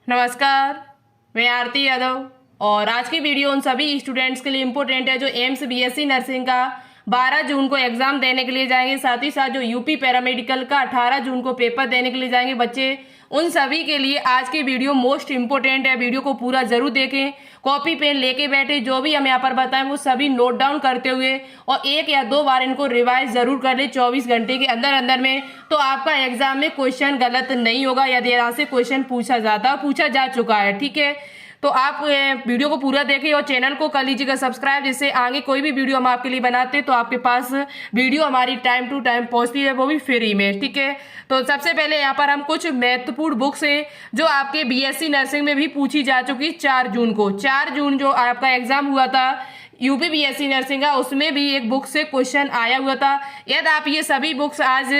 नमस्कार, मैं आरती यादव और आज की वीडियो उन सभी स्टूडेंट्स के लिए इम्पोर्टेंट है जो एम्स बीएससी नर्सिंग का 12 जून को एग्जाम देने के लिए जाएंगे। साथ ही साथ जो यूपी पैरामेडिकल का 18 जून को पेपर देने के लिए जाएंगे बच्चे, उन सभी के लिए आज की वीडियो मोस्ट इम्पोर्टेंट है। वीडियो को पूरा जरूर देखें, कॉपी पेन लेके बैठे, जो भी हम यहाँ पर बताएं वो सभी नोट डाउन करते हुए और 1 या 2 बार इनको रिवाइज जरूर कर ले 24 घंटे के अंदर अंदर में। तो आपका एग्जाम में क्वेश्चन गलत नहीं होगा यदि यहाँ से क्वेश्चन पूछा जा चुका है। ठीक है, तो आप वीडियो को पूरा देखिए और चैनल को कर लीजिएगा सब्सक्राइब, जिससे आगे कोई भी वीडियो हम आपके लिए बनाते हैं तो आपके पास वीडियो हमारी टाइम टू टाइम पहुंचती है, वो भी फ्री में। ठीक है, तो सबसे पहले यहाँ पर हम कुछ महत्वपूर्ण बुक्स हैं जो आपके बीएससी नर्सिंग में भी पूछी जा चुकी। 4 जून को 4 जून जो आपका एग्जाम हुआ था यूपी बीएससी नर्सिंग का, उसमें भी एक बुक से क्वेश्चन आया हुआ था। यदि आप ये सभी बुक्स आज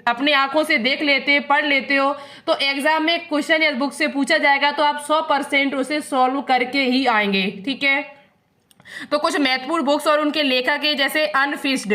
अपने आंखों से देख लेते, पढ़ लेते हो, तो एग्जाम में क्वेश्चन इस बुक से पूछा जाएगा तो आप 100% उसे सॉल्व करके ही आएंगे। ठीक है, तो कुछ महत्वपूर्ण बुक्स और उनके लेखक है, जैसे अनफिनिश्ड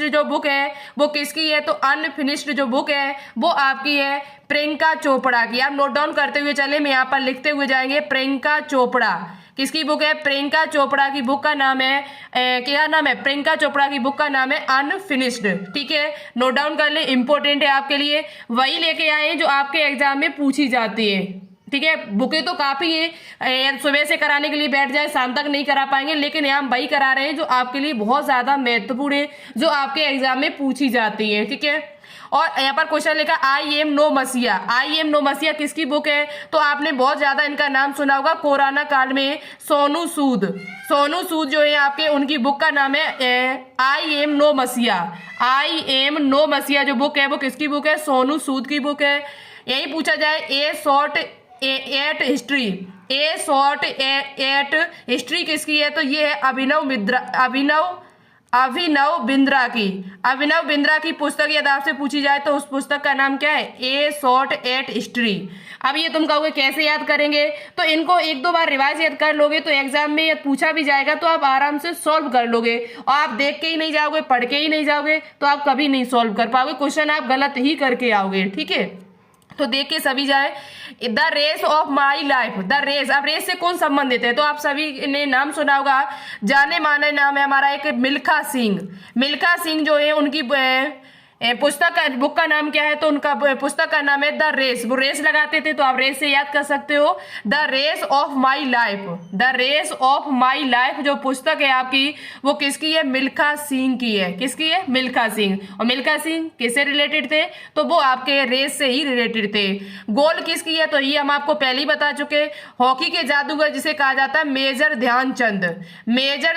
जो बुक है वो किसकी है? तो अनफिनिश्ड जो बुक है वो आपकी है प्रियंका चोपड़ा की। आप नोट डाउन करते हुए चले, मैं यहाँ पर लिखते हुए जाएंगे। प्रियंका चोपड़ा किसकी बुक है? प्रियंका चोपड़ा की बुक का नाम है क्या नाम है? प्रियंका चोपड़ा की बुक का नाम है अनफिनिश्ड। ठीक है, नोट डाउन कर ले, इंपॉर्टेंट है आपके लिए। वही लेके आए जो आपके एग्जाम में पूछी जाती है। ठीक है, बुकें तो काफी है, सुबह से कराने के लिए बैठ जाए शाम तक नहीं करा पाएंगे, लेकिन यहाँ हम वही करा रहे हैं जो आपके लिए बहुत ज्यादा महत्वपूर्ण है, जो आपके एग्जाम में पूछी जाती है। ठीक है, और यहाँ पर क्वेश्चन लिखा आई एम नो मसीहा किसकी बुक है? तो आपने बहुत ज्यादा इनका नाम सुना होगा। कोरोना काल में सोनू सूद जो है आपके, उनकी बुक का नाम है आई एम नो मसीहा जो बुक है वो किसकी बुक है? सोनू सूद की बुक है। यही पूछा जाए ए शॉर्ट एट हिस्ट्री किसकी है? तो ये है अभिनव बिंद्रा की पुस्तक यदि आपसे पूछी जाए तो उस पुस्तक का नाम क्या है? ए शॉर्ट एट हिस्ट्री। अब ये तुम कहोगे कैसे याद करेंगे? तो इनको 1-2 बार रिवाइज याद कर लोगे तो एग्जाम में यदि पूछा भी जाएगा तो आप आराम से सॉल्व कर लोगे। और आप देख के ही नहीं जाओगे, पढ़ के ही नहीं जाओगे तो आप कभी नहीं सॉल्व कर पाओगे, क्वेश्चन आप गलत ही करके आओगे। ठीक है, तो देख के सभी जाए। The race of my life, the race. अब रेस से कौन संबंधित है? तो आप सभी ने नाम सुना होगा, जाने माने नाम है हमारा एक मिल्खा सिंह जो है, उनकी पुस्तक का बुक का नाम क्या है? तो उनका पुस्तक का नाम है द रेस। वो रेस लगाते थे तो आप रेस से याद कर सकते हो, the race of my life जो पुस्तक है आपकी वो किसकी है? मिल्खा सिंह की है। किसकी है? मिल्खा सिंह। और मिल्खा सिंह किससे रिलेटेड थे? तो वो आपके रेस से ही रिलेटेड थे। गोल किसकी है? तो ये हम आपको पहले ही बता चुके, हॉकी के जादूगर जिसे कहा जाता है मेजर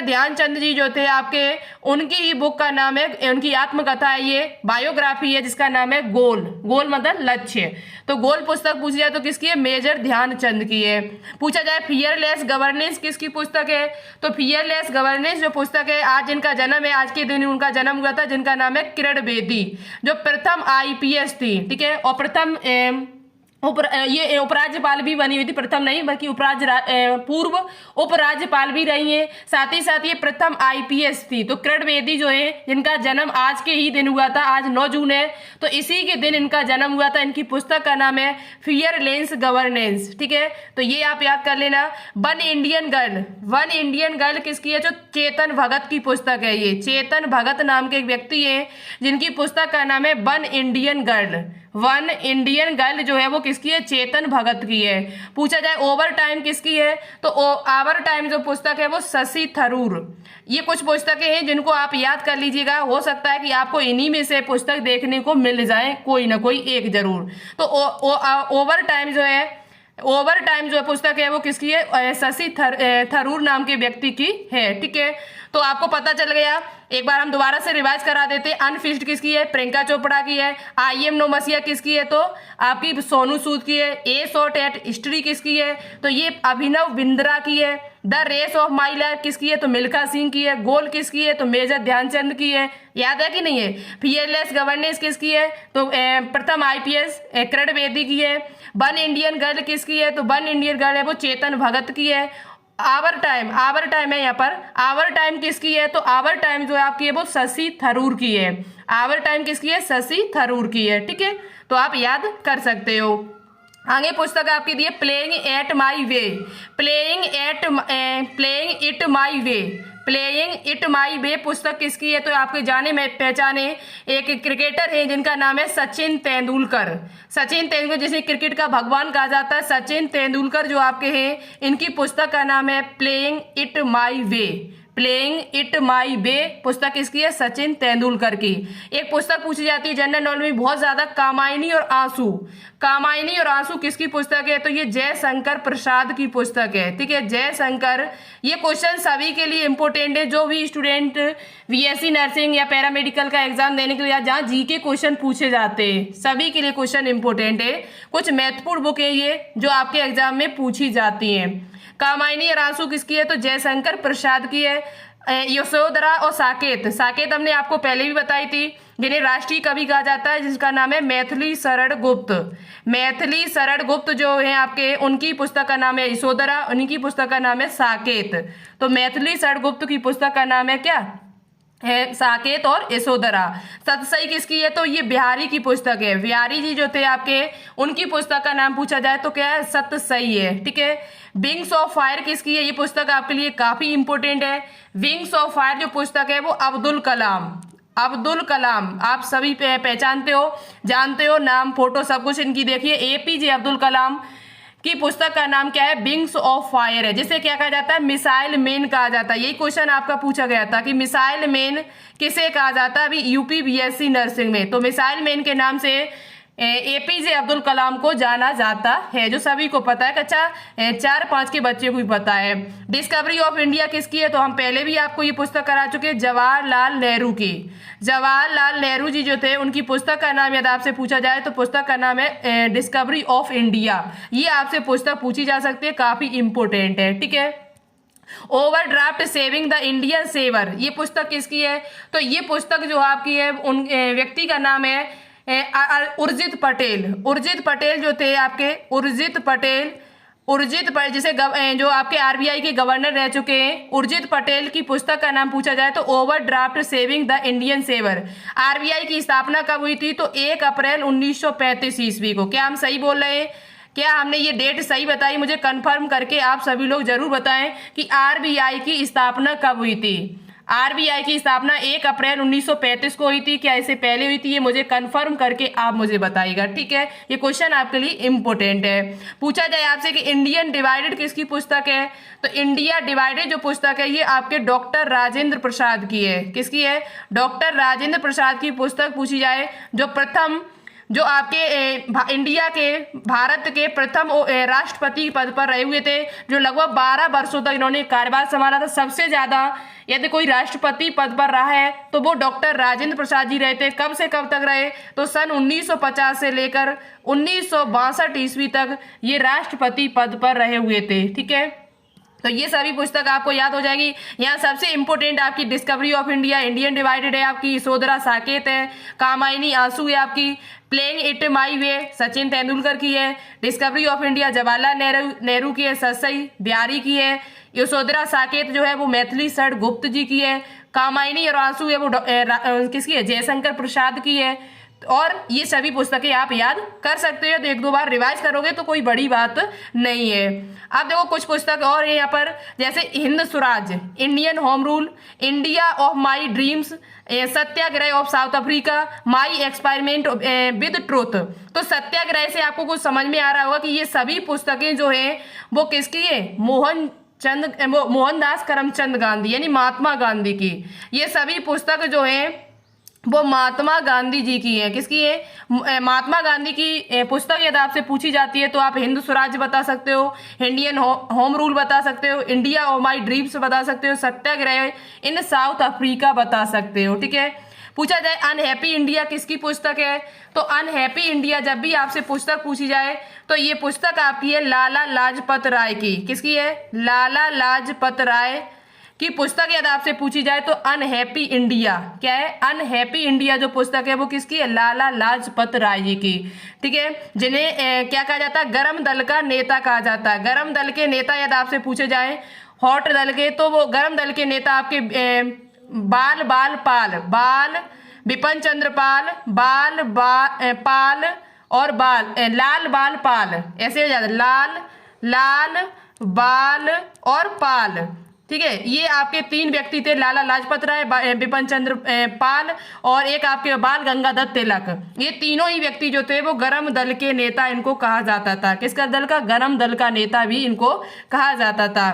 ध्यानचंद जी जो थे आपके, उनकी ही बुक का नाम है, उनकी आत्मकथा है, ये बायोग्राफी है जिसका नाम है गोल मतलब लक्ष्य। तो गोल पुस्तक पूछी जाए तो किसकी है? मेजर ध्यानचंद की है। पूछा जाए फियरलेस गवर्नेंस किसकी पुस्तक है? तो फियरलेस गवर्नेंस जो पुस्तक है, आज जिनका जन्म है, आज के दिन उनका जन्म हुआ था, जिनका नाम है किरण बेदी, जो प्रथम आईपीएस थी। ठीक है, और प्रथम ये उपराज्यपाल भी बनी हुई थी, प्रथम नहीं बल्कि पूर्व उपराज्यपाल भी रही है। साथ ही साथ ये प्रथम आईपीएस थी। तो किरण बेदी जो है, जिनका जन्म आज के ही दिन हुआ था, आज 9 जून है, तो इसी के दिन इनका जन्म हुआ था। इनकी पुस्तक का नाम है फियरलेस गवर्नेंस। ठीक है, तो ये आप याद कर लेना। वन इंडियन गर्ल किसकी है? जो चेतन भगत की पुस्तक है। ये चेतन भगत नाम के एक व्यक्ति है जिनकी पुस्तक का नाम है वन इंडियन गर्ल जो है वो किसकी है? चेतन भगत की है। पूछा जाए ओवर टाइम किसकी है? तो ओवर टाइम जो पुस्तक है वो शशि थरूर। ये कुछ पुस्तकें हैं जिनको आप याद कर लीजिएगा, हो सकता है कि आपको इन्हीं में से पुस्तक देखने को मिल जाए, कोई ना कोई एक जरूर। तो ओवर टाइम जो पुस्तक है वो किसकी है? शशि थरूर नाम के व्यक्ति की है। ठीक है, तो आपको पता चल गया। एक बार हम दोबारा से रिवाइज करा देते हैं। अनफिनिश्ड किसकी है? प्रियंका चोपड़ा की है। आई एम नो मसीहा किसकी है? तो आपकी सोनू सूद की है। ए शॉर्ट एट हिस्ट्री किसकी है? तो ये अभिनव बिंद्रा की है। The race of my life किसकी है? तो मिल्खा सिंह की है। गोल किसकी है? तो मेजर ध्यानचंद की है। याद है कि नहीं है? फियरलेस गवर्नेंस किसकी है? तो प्रथम आईपीएस किरण बेदी की है। वन इंडियन गर्ल किसकी है? तो वन इंडियन गर्ल है वो चेतन भगत की है। आवर टाइम है यहाँ पर। आवर टाइम किसकी है? तो आवर टाइम जो है आपकी है वो शशि थरूर की है। आवर टाइम किसकी है? शशि थरूर की है। ठीक है, तो आप याद कर सकते हो। आगे पुस्तक आपकी दी है playing it my way, playing it my way, playing it my way पुस्तक किसकी है? तो आपके जाने में पहचाने एक क्रिकेटर है जिनका नाम है सचिन तेंदुलकर। सचिन तेंदुलकर जिसे क्रिकेट का भगवान कहा जाता है, सचिन तेंदुलकर जो आपके हैं, इनकी पुस्तक का नाम है playing it my way, playing it my way पुस्तक किसकी है? सचिन तेंदुलकर की। एक पुस्तक पूछी जाती है जनरल नॉलेज में बहुत ज्यादा, कामायनी और आंसू। कामायनी और आंसू किसकी पुस्तक है? तो ये जयशंकर प्रसाद की पुस्तक है। ठीक है, जयशंकर। ये क्वेश्चन सभी के लिए इंपॉर्टेंट है, जो भी स्टूडेंट बीएससी नर्सिंग या पैरामेडिकल का एग्जाम देने के लिए जहाँ जीके क्वेश्चन पूछे जाते हैं, सभी के लिए क्वेश्चन इंपॉर्टेंट है। कुछ महत्वपूर्ण बुक है ये जो आपके एग्जाम में पूछी जाती है। कामायनी और आंसू किसकी है? तो जयशंकर प्रसाद की है। यशोधरा और साकेत, साकेत हमने आपको पहले भी बताई थी, जिन्हें राष्ट्रीय कवि कहा जाता है, जिसका नाम है मैथिली शरण गुप्त। मैथिली शरण गुप्त जो है आपके, उनकी पुस्तक का नाम है यशोधरा, उनकी पुस्तक का नाम है साकेत। तो मैथिली शरण गुप्त की पुस्तक का नाम है क्या? है साकेत और यशोधरा। सतसई किसकी है? तो ये बिहारी की पुस्तक है। बिहारी जी जो थे आपके, उनकी पुस्तक का नाम पूछा जाए तो क्या है? सतसई है। ठीक है। विंग्स ऑफ फायर किसकी है? ये पुस्तक आपके लिए काफी इंपॉर्टेंट है। विंग्स ऑफ फायर जो पुस्तक है वो अब्दुल कलाम, अब्दुल कलाम आप सभी पहचानते हो, जानते हो, नाम फोटो सब कुछ इनकी देखिए। एपीजे अब्दुल कलाम की पुस्तक का नाम क्या है? विंग्स ऑफ फायर है, जिसे क्या कहा जाता है? मिसाइल मैन कहा जाता है। यही क्वेश्चन आपका पूछा गया था कि मिसाइल मैन किसे कहा जाता है अभी यूपी बीएससी नर्सिंग में। तो मिसाइल मैन के नाम से एपीजे अब्दुल कलाम को जाना जाता है, जो सभी को पता है। अच्छा, 4-5 के बच्चे को भी पता है। डिस्कवरी ऑफ इंडिया किसकी है? तो हम पहले भी आपको ये पुस्तक करा चुके हैं, जवाहरलाल नेहरू की। जवाहरलाल नेहरू जी जो थे, उनकी पुस्तक का नाम यदि आपसे पूछा जाए तो पुस्तक का नाम है डिस्कवरी ऑफ इंडिया। ये आपसे पुस्तक पूछी जा सकती है, काफी इंपोर्टेंट है। ठीक है। Overdraft saving the Indian saver, ये पुस्तक किसकी है? तो ये पुस्तक जो आपकी है, उन व्यक्ति का नाम है उर्जित पटेल। उर्जित पटेल जो थे आपके, उर्जित पटेल, जिसे जो आपके आरबीआई के गवर्नर रह चुके हैं, उर्जित पटेल की पुस्तक का नाम पूछा जाए तो overdraft saving the Indian saver. RBI की स्थापना कब हुई थी? तो 1 अप्रैल 1935 ईस्वी को। क्या हम सही बोल रहे हैं? क्या हमने ये डेट सही बताई? मुझे कंफर्म करके आप सभी लोग जरूर बताएं कि आरबीआई की स्थापना कब हुई थी। आरबीआई की स्थापना 1 अप्रैल 1935 को हुई थी। क्या इससे पहले हुई थी? ये मुझे कंफर्म करके आप मुझे बताइएगा। ठीक है, ये क्वेश्चन आपके लिए इंपॉर्टेंट है। पूछा जाए आपसे कि इंडियन डिवाइडेड किसकी पुस्तक है? तो इंडिया डिवाइडेड जो पुस्तक है ये आपके डॉक्टर राजेंद्र प्रसाद की है। किसकी है? डॉक्टर राजेंद्र प्रसाद की पुस्तक पूछी जाए, जो आपके इंडिया के, भारत के प्रथम राष्ट्रपति पद पर रहे हुए थे, जो लगभग 12 वर्षों तक इन्होंने कार्यभार संभाला था। सबसे ज्यादा यदि कोई राष्ट्रपति पद पर रहा है तो वो डॉक्टर राजेंद्र प्रसाद जी रहे थे। कब से कब तक रहे? तो सन 1950 से लेकर 1962 ईस्वी तक ये राष्ट्रपति पद पर रहे हुए थे। ठीक है, तो ये सभी पुस्तक आपको याद हो जाएगी। यहाँ सबसे इंपॉर्टेंट आपकी discovery of India, Indian divided है आपकी, यशोधरा साकेत है, कामायनी आंसू है आपकी, प्लेइंग इट माई वे सचिन तेंदुलकर की है, discovery of India Jawaharlal Nehru की है, सतसई बिहारी की है, यशोधरा साकेत जो है वो मैथिली शरण गुप्त जी की है, कामायनी और आंसू है वो किसकी है? जयशंकर प्रसाद की है। और ये सभी पुस्तकें आप याद कर सकते हो, तो 1-2 बार रिवाइज करोगे तो कोई बड़ी बात नहीं है। अब देखो कुछ पुस्तक और है यहाँ पर, जैसे Hind Swaraj, Indian home rule, India of my dreams, Satyagraha of south Africa, my experiment with truth. तो सत्याग्रह से आपको कुछ समझ में आ रहा होगा कि ये सभी पुस्तकें जो है वो किसकी है? मोहनदास करमचंद गांधी यानी महात्मा गांधी की। ये सभी पुस्तक जो है वो महात्मा गांधी जी की है। किसकी है? महात्मा गांधी की पुस्तक यदि आपसे पूछी जाती है तो आप हिंद स्वराज बता सकते हो, इंडियन होम रूल बता सकते हो, इंडिया ऑफ माई ड्रीम्स बता सकते हो, सत्याग्रह इन साउथ अफ्रीका बता सकते हो। ठीक है। पूछा जाए अनहैप्पी इंडिया किसकी पुस्तक है? तो अनहैप्पी इंडिया जब भी आपसे पुस्तक पूछी जाए तो ये पुस्तक आपकी है लाला लाजपत राय की। किसकी है? लाला लाजपत राय की पुस्तक यदि आपसे पूछी जाए तो अनहैप्पी इंडिया। क्या है? अनहैप्पी इंडिया जो पुस्तक है वो किसकी है? लाला लाजपत राय जी की। ठीक है, जिन्हें क्या कहा जाता है? गरम दल का नेता कहा जाता है। गरम दल के नेता यदि आपसे पूछे जाए, हॉट दल के, तो वो गरम दल के नेता आपके बाल बिपिन चंद्र पाल, पाल और बाल, लाल बाल पाल, ऐसे हो जाता है, लाल लाल बाल और पाल। ठीक है, ये आपके 3 व्यक्ति थे, लाला लाजपत राय, बिपिन चंद्र पाल और एक आपके बाल गंगाधर तिलक। ये तीनों ही व्यक्ति जो थे वो गरम दल के नेता इनको कहा जाता था। किसका दल का? गरम दल का नेता भी इनको कहा जाता था।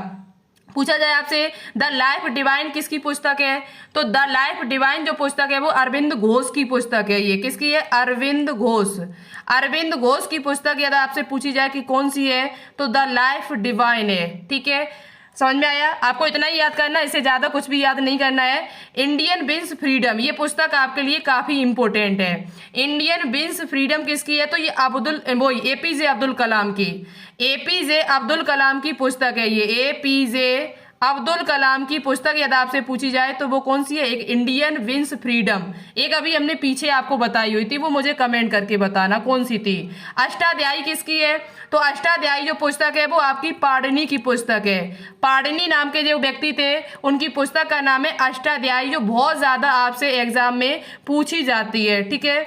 पूछा जाए आपसे द लाइफ डिवाइन किसकी पुस्तक है? तो द लाइफ डिवाइन जो पुस्तक है वो अरविंद घोष की पुस्तक है। ये किसकी है? अरविंद घोष। अरविंद घोष की पुस्तक यदि आपसे पूछी जाए कि कौन सी है तो द लाइफ डिवाइन है। ठीक है, समझ में आया? आपको इतना ही याद करना, इससे ज्यादा कुछ भी याद नहीं करना है। इंडियन विंस फ्रीडम, ये पुस्तक आपके लिए काफी इंपॉर्टेंट है। इंडियन विंस फ्रीडम किसकी है? तो ये एपीजे अब्दुल कलाम की, एपीजे अब्दुल कलाम की पुस्तक है। ये एपीजे अब्दुल कलाम की पुस्तक यदि आपसे पूछी जाए तो वो कौन सी है? एक इंडियन विंस फ्रीडम। एक अभी हमने पीछे आपको बताई हुई थी, वो मुझे कमेंट करके बताना कौन सी थी। अष्टाध्यायी किसकी है? तो अष्टाध्यायी जो पुस्तक है वो आपकी पाणिनि की पुस्तक है। पाणिनि नाम के जो व्यक्ति थे उनकी पुस्तक का नाम है अष्टाध्यायी, जो बहुत ज्यादा आपसे एग्जाम में पूछी जाती है। ठीक है,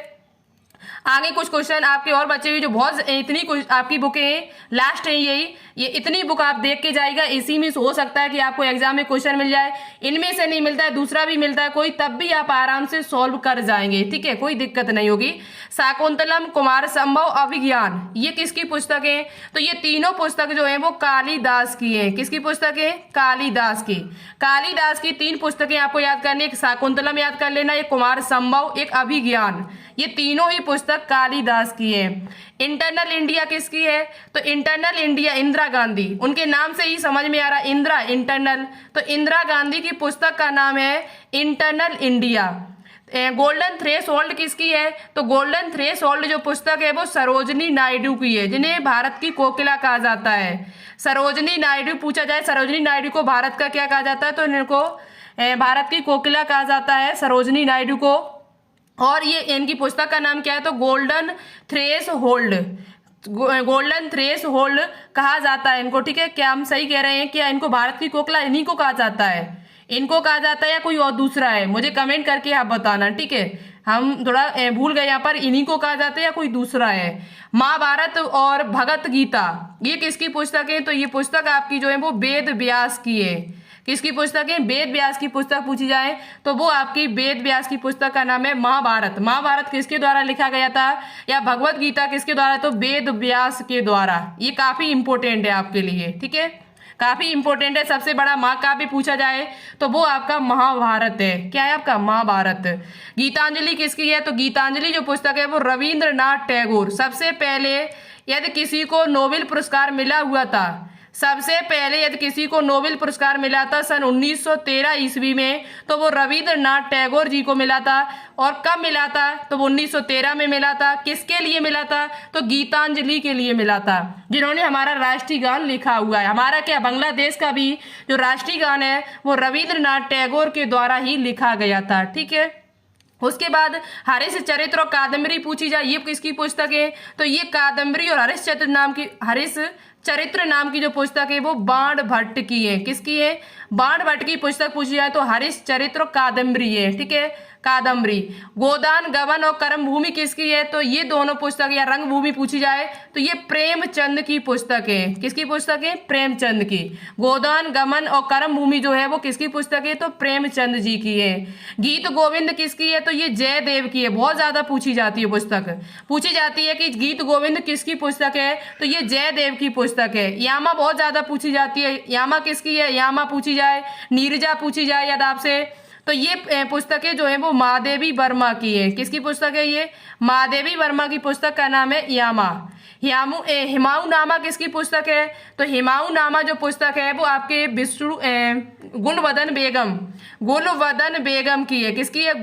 आगे कुछ क्वेश्चन आपके और बचे हुए जो बहुत इतनी आपकी बुकें हैं, लास्ट है यही, ये इतनी बुक आप देख के जाएगा, इसी में हो सकता है कि आपको एग्जाम में क्वेश्चन मिल जाए। इनमें से नहीं मिलता है, दूसरा भी मिलता है कोई, तब भी आप आराम से सॉल्व कर जाएंगे। ठीक है, कोई दिक्कत नहीं होगी। शाकुंतलम, कुमार संभव, अभिज्ञान, ये किसकी पुस्तक है? तो ये तीनों पुस्तक जो है वो कालिदास की है। किसकी पुस्तक है? कालिदास की। कालिदास की 3 पुस्तकें आपको याद करनी, एक शाकुंतलम याद कर लेना, एक कुमार संभव, एक अभिज्ञान। ये तीनों ही पुस्तक कालिदास की है। इंटरनल इंडिया किसकी है? तो इंटरनल इंडिया इंदिरा गांधी, उनके नाम से ही समझ में आ रहा, इंदिरा, इंटरनल, तो इंदिरा गांधी की पुस्तक का नाम है इंटरनल इंडिया। गोल्डन थ्रेशोल्ड किसकी है? तो गोल्डन थ्रेशोल्ड जो पुस्तक है वो सरोजनी नायडू की है, जिन्हें भारत की कोकिला कहा जाता है। सरोजनी नायडू, पूछा जाए सरोजनी नायडू को भारत का क्या कहा जाता है तो इनको भारत की कोकिला कहा जाता है, सरोजनी नायडू को। और ये इनकी पुस्तक का नाम क्या है? तो गोल्डन थ्रेशोल्ड, गोल्डन थ्रेशोल्ड कहा जाता है इनको। ठीक है, क्या हम सही कह रहे हैं? क्या इनको भारत की कोकिला इन्हीं को कहा जाता है? इनको कहा जाता है या कोई और दूसरा है? मुझे कमेंट करके आप बताना। ठीक है, हम थोड़ा भूल गए यहाँ पर, इन्हीं को कहा जाता है या कोई दूसरा है? महाभारत और भगवत गीता, ये किसकी पुस्तक है? तो ये पुस्तक आपकी जो है वो वेद व्यास की है। किसकी पुस्तक है? वेद व्यास की पुस्तक पूछी जाए तो वो आपकी वेद व्यास की पुस्तक का नाम है महाभारत। महाभारत किसके द्वारा लिखा गया था? या भगवत गीता किसके द्वारा? तो वेद व्यास के द्वारा। ये काफी इंपॉर्टेंट है आपके लिए। ठीक है, काफी इंपॉर्टेंट है। सबसे बड़ा महाकाव्य पूछा जाए तो वो आपका महाभारत है। क्या है आपका? महाभारत। गीतांजलि किसकी है? तो गीतांजलि जो पुस्तक है वो रविंद्रनाथ टैगोर। सबसे पहले यदि किसी को नोबेल पुरस्कार मिला हुआ था, सबसे पहले यदि किसी को नोबेल पुरस्कार मिला था सन 1913 ईस्वी में, तो वो रविंद्रनाथ टैगोर जी को मिला था। और कब मिला था? तो वो 1913 में मिला था। किसके लिए मिला था? तो गीतांजलि के लिए मिला था, जिन्होंने हमारा राष्ट्रीय गान लिखा हुआ है। हमारा क्या, बांग्लादेश का भी जो राष्ट्रीय गान है वो रविंद्रनाथ टैगोर के द्वारा ही लिखा गया था। ठीक है, उसके बाद हरिश चरित्र और कादम्बरी पूछी जाए, ये किसकी पुस्तक है? तो ये कादम्बरी और हरिश चरित्र नाम की जो पुस्तक है वो बाण भट्ट की है। किसकी है? बाण भट्ट की पुस्तक पूछी जाए तो हरिश चरित्र कादम्बरी है। ठीक है, कादम्बरी। गोदान गबन और कर्म भूमि किसकी है? तो ये दोनों पुस्तक, या रंग भूमि पूछी जाए तो ये प्रेमचंद की पुस्तक है। किसकी पुस्तक है? प्रेमचंद की। गोदान गमन और कर्म भूमि जो है वो किसकी पुस्तक है? तो प्रेमचंद जी की है। गीत गोविंद किसकी है? तो ये जयदेव की है। बहुत ज्यादा पूछी जाती है पुस्तक, पूछी जाती है कि गीत गोविंद किसकी पुस्तक है? तो ये जयदेव की पुस्तक है। यामा बहुत ज्यादा पूछी जाती है, यामा किसकी है? यामा पूछी जाए, नीरजा पूछी जाए यदि आपसे, तो ये पुस्तकें जो है वो महादेवी वर्मा की है। किसकी पुस्तक है? ये महादेवी वर्मा की पुस्तक का नाम है यामा। हिमायू नामा किसकी पुस्तक है? तो हिमायू नामा जो पुस्तक है वो आपके गुलवदन बेगम की है। किसकी है?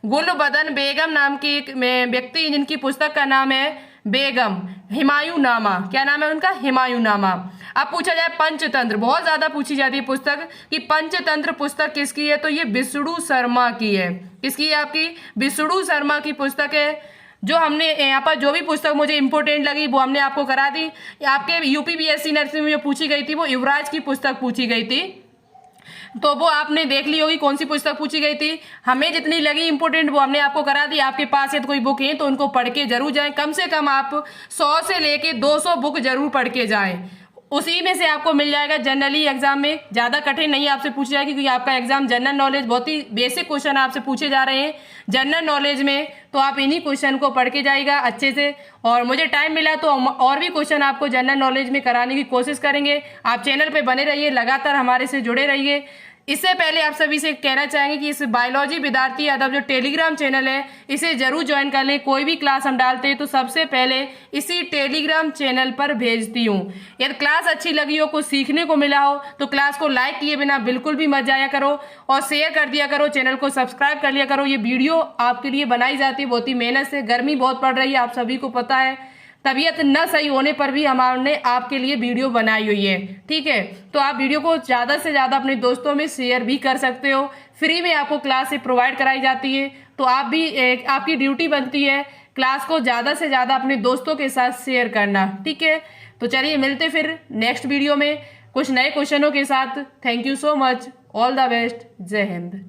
गुलवदन बेगम नाम की एक व्यक्ति, जिनकी पुस्तक का नाम है बेगम। हिमायू नामा, क्या नाम है उनका? हिमायू नामा। अब पूछा जाए पंचतंत्र, बहुत ज्यादा पूछी जाती है पुस्तक कि पंचतंत्र पुस्तक किसकी है? तो ये विष्णु शर्मा की है। किसकी है? आपकी विष्णु शर्मा की पुस्तक है। जो हमने यहाँ पर जो भी पुस्तक मुझे इंपॉर्टेंट लगी वो हमने आपको करा दी। आपके यूपीपीएससी नर्सिंग में जो पूछी गई थी वो युवराज की पुस्तक पूछी गई थी। तो वो आपने देख ली होगी कौन सी पुस्तक पूछी गई थी। हमें जितनी लगी इंपोर्टेंट वो हमने आपको करा दी। आपके पास यदि कोई बुक है तो उनको पढ़ के जरूर जाएं। कम से कम आप 100 से लेके 200 बुक जरूर पढ़ के जाएं। उसी में से आपको मिल जाएगा जनरली एग्जाम में, ज़्यादा कठिन नहीं आपसे पूछा जाएगा क्योंकि आपका एग्जाम जनरल नॉलेज, बहुत ही बेसिक क्वेश्चन आपसे पूछे जा रहे हैं जनरल नॉलेज में। तो आप इन्हीं क्वेश्चन को पढ़ के जाइएगा अच्छे से। और मुझे टाइम मिला तो हम और भी क्वेश्चन आपको जनरल नॉलेज में कराने की कोशिश करेंगे। आप चैनल पे बने रहिए, लगातार हमारे से जुड़े रहिए। इससे पहले आप सभी से कहना चाहेंगे कि इस बायोलॉजी विद्यार्थी यादव जो टेलीग्राम चैनल है इसे जरूर ज्वाइन कर लें। कोई भी क्लास हम डालते हैं तो सबसे पहले इसी टेलीग्राम चैनल पर भेजती हूँ। यदि क्लास अच्छी लगी हो, कुछ सीखने को मिला हो तो क्लास को लाइक किए बिना बिल्कुल भी मत जाया करो और शेयर कर दिया करो, चैनल को सब्सक्राइब कर लिया करो। ये वीडियो आपके लिए बनाई जाती है बहुत ही मेहनत से। गर्मी बहुत पड़ रही है, आप सभी को पता है। तबीयत न सही होने पर भी हमने आपके लिए वीडियो बनाई हुई है, ठीक है। तो आप वीडियो को ज़्यादा से ज़्यादा अपने दोस्तों में शेयर भी कर सकते हो। फ्री में आपको क्लास प्रोवाइड कराई जाती है, तो आप भी आपकी ड्यूटी बनती है क्लास को ज़्यादा से ज़्यादा अपने दोस्तों के साथ शेयर करना, ठीक है। तो चलिए मिलते फिर नेक्स्ट वीडियो में कुछ नए क्वेश्चनों के साथ। Thank you so much, all the best, जय हिंद।